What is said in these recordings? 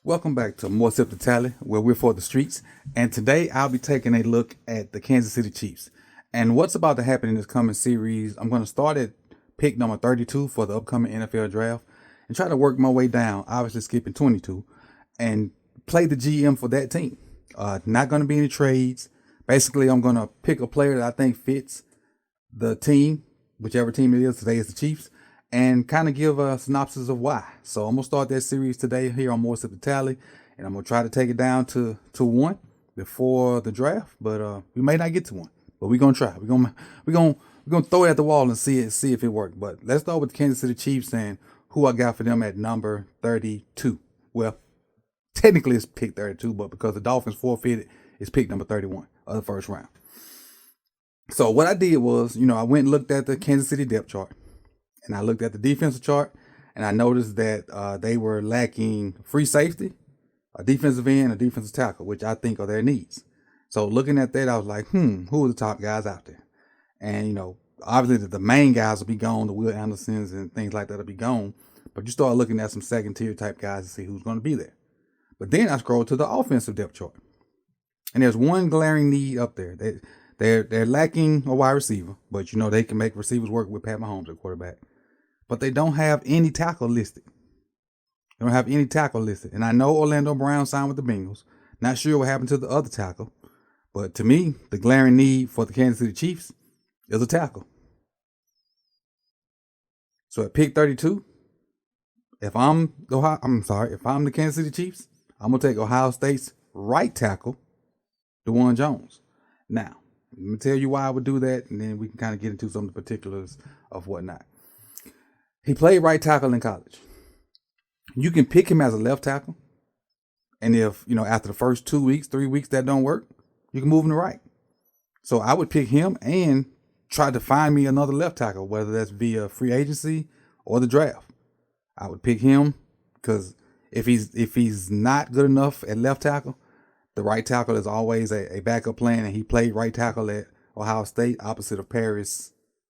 Welcome back to More Sip to Tally, where we're for the streets. And today I'll be taking a look at the Kansas City Chiefs. And what's about to happen in this coming series, I'm going to start at pick number 32 for the upcoming NFL draft and try to work my way down, obviously skipping 22, and play the GM for that team. Not going to be any trades. Basically, I'm going to pick a player that I think fits the team, whichever team it is. Today is the Chiefs. And kind of give a synopsis of why. So I'm going to start that series today here on More Sip to Tally. And I'm going to try to take it down to one before the draft. But we may not get to one. But we're going to try. We're going to throw it at the wall and see if it works. But let's start with the Kansas City Chiefs and who I got for them at number 32. Well, technically it's pick 32, but because the Dolphins forfeited, it's pick number 31 of the first round. So what I did was, I went and looked at the Kansas City depth chart. And I looked at the defensive chart, and I noticed that they were lacking free safety, a defensive end, a defensive tackle, which I think are their needs. So looking at that, I was like, who are the top guys out there? And, obviously the main guys will be gone, the Will Andersons and things like that will be gone. But you start looking at some second-tier type guys to see who's going to be there. But then I scrolled to the offensive depth chart. And there's one glaring need up there. They're lacking a wide receiver, but, they can make receivers work with Pat Mahomes at quarterback. But they don't have any tackle listed. They don't have any tackle listed. And I know Orlando Brown signed with the Bengals. Not sure what happened to the other tackle. But to me, the glaring need for the Kansas City Chiefs is a tackle. So at pick 32, if I'm the Kansas City Chiefs, I'm going to take Ohio State's right tackle, DeJuan Jones. Now, let me tell you why I would do that, and then we can kind of get into some of the particulars of whatnot. He played right tackle in college. You can pick him as a left tackle. And if, after the first 2 weeks, 3 weeks, that don't work, you can move him to right. So I would pick him and try to find me another left tackle, whether that's via free agency or the draft. I would pick him because if he's not good enough at left tackle, the right tackle is always a backup plan. And he played right tackle at Ohio State opposite of Paris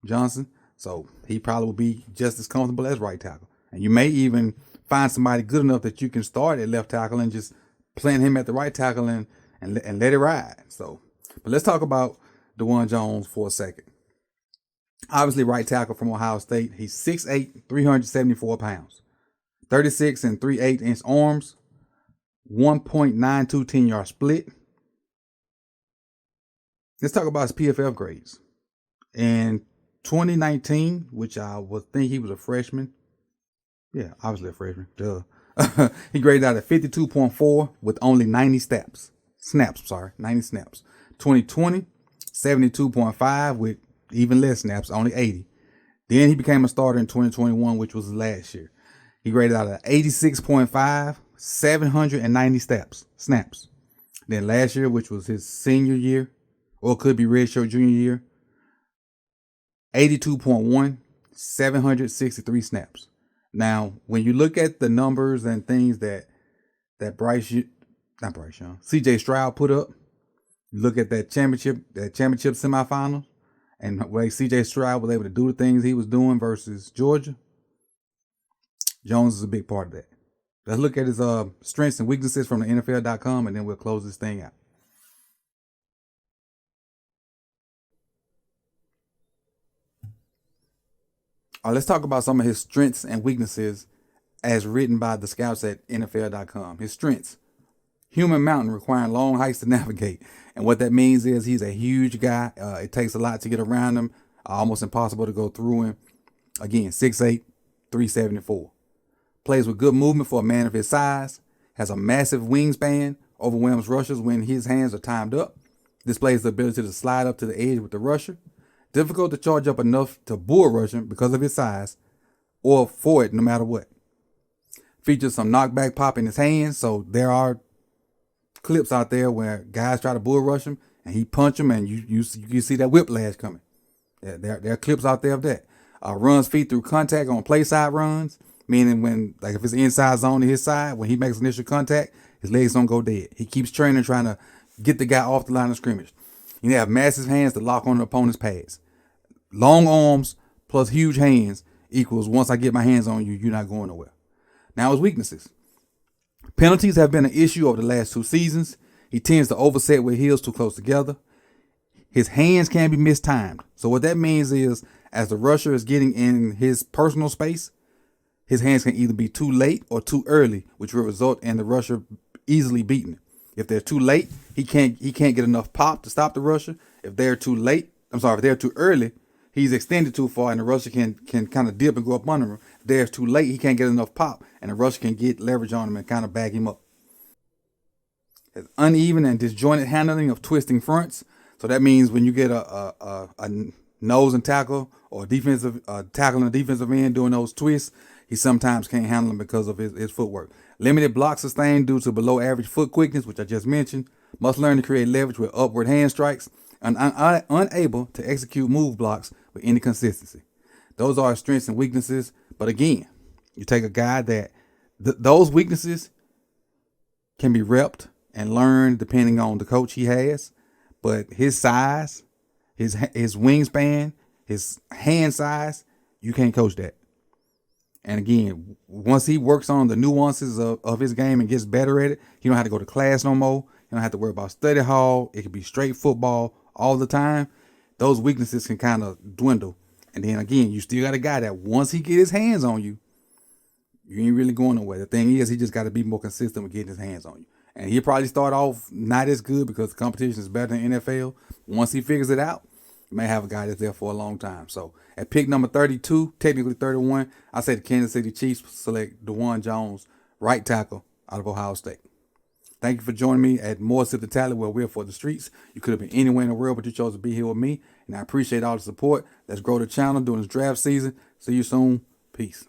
Johnson. So he probably will be just as comfortable as right tackle. And you may even find somebody good enough that you can start at left tackle and just plant him at the right tackle and let it ride. So, but let's talk about DeJuan Jones for a second. Obviously, right tackle from Ohio State. He's 6'8", 374 pounds, 36 and 3/8-inch arms, 1.92 10-yard split. Let's talk about his PFF grades. And 2019, which I would think he was a freshman. Yeah, obviously a freshman. Duh. He graded out at 52.4 with only 90 snaps. 90 snaps. 2020, 72.5 with even less snaps, only 80. Then he became a starter in 2021, which was last year. He graded out at 86.5, 790 snaps. Then last year, which was his senior year, or it could be redshirt junior year, 82.1, 763 snaps. Now, when you look at the numbers and things that CJ Stroud put up, you look at that championship semifinals, and the way CJ Stroud was able to do the things he was doing versus Georgia, Jones is a big part of that. Let's look at his strengths and weaknesses from the NFL.com, and then we'll close this thing out. Let's talk about some of his strengths and weaknesses as written by the scouts at NFL.com. His strengths: human mountain requiring long hikes to navigate. And what that means is he's a huge guy. It takes a lot to get around him. Almost impossible to go through him. Again, 6'8", 374. Plays with good movement for a man of his size. Has a massive wingspan. Overwhelms rushers when his hands are timed up. Displays the ability to slide up to the edge with the rusher. Difficult to charge up enough to bull rush him because of his size, or for it no matter what. Features some knockback pop in his hands, so there are clips out there where guys try to bull rush him and he punch him, and you see that whiplash coming. There are clips out there of that. Runs feet through contact on play side runs, meaning when, like if it's inside zone to his side, when he makes initial contact, his legs don't go dead. He keeps training, trying to get the guy off the line of scrimmage. You have massive hands to lock on the opponent's pads. Long arms plus huge hands equals once I get my hands on you, you're not going nowhere. Now his weaknesses. Penalties have been an issue over the last 2 seasons. He tends to overset with heels too close together. His hands can be mistimed. So what that means is, as the rusher is getting in his personal space, his hands can either be too late or too early, which will result in the rusher easily beaten. If they're too late, he can't get enough pop to stop the rusher. If they're too early, he's extended too far and the rusher can kind of dip and go up under him. If they're too late, he can't get enough pop and the rusher can get leverage on him and kind of bag him up. His uneven and disjointed handling of twisting fronts. So that means when you get a nose and tackle or a defensive tackle in the defensive end doing those twists, he sometimes can't handle them because of his footwork. Limited block sustained due to below average foot quickness, which I just mentioned. Must learn to create leverage with upward hand strikes and unable to execute move blocks with any consistency. Those are his strengths and weaknesses. But again, you take a guy that those weaknesses can be repped and learned depending on the coach he has. But his size, his wingspan, his hand size, you can't coach that. And again, once he works on the nuances of his game and gets better at it, he don't have to go to class no more. He don't have to worry about study hall. It can be straight football all the time. Those weaknesses can kind of dwindle. And then again, you still got a guy that once he get his hands on you, you ain't really going nowhere. The thing is, he just got to be more consistent with getting his hands on you. And he'll probably start off not as good because the competition is better than NFL. Once he figures it out, you may have a guy that's there for a long time. So at pick number 32, technically 31, I say the Kansas City Chiefs select DeJuan Jones, right tackle out of Ohio State. Thank you for joining me at More Sip the Tally, where we're for the streets. You could have been anywhere in the world, but you chose to be here with me. And I appreciate all the support. Let's grow the channel during this draft season. See you soon. Peace.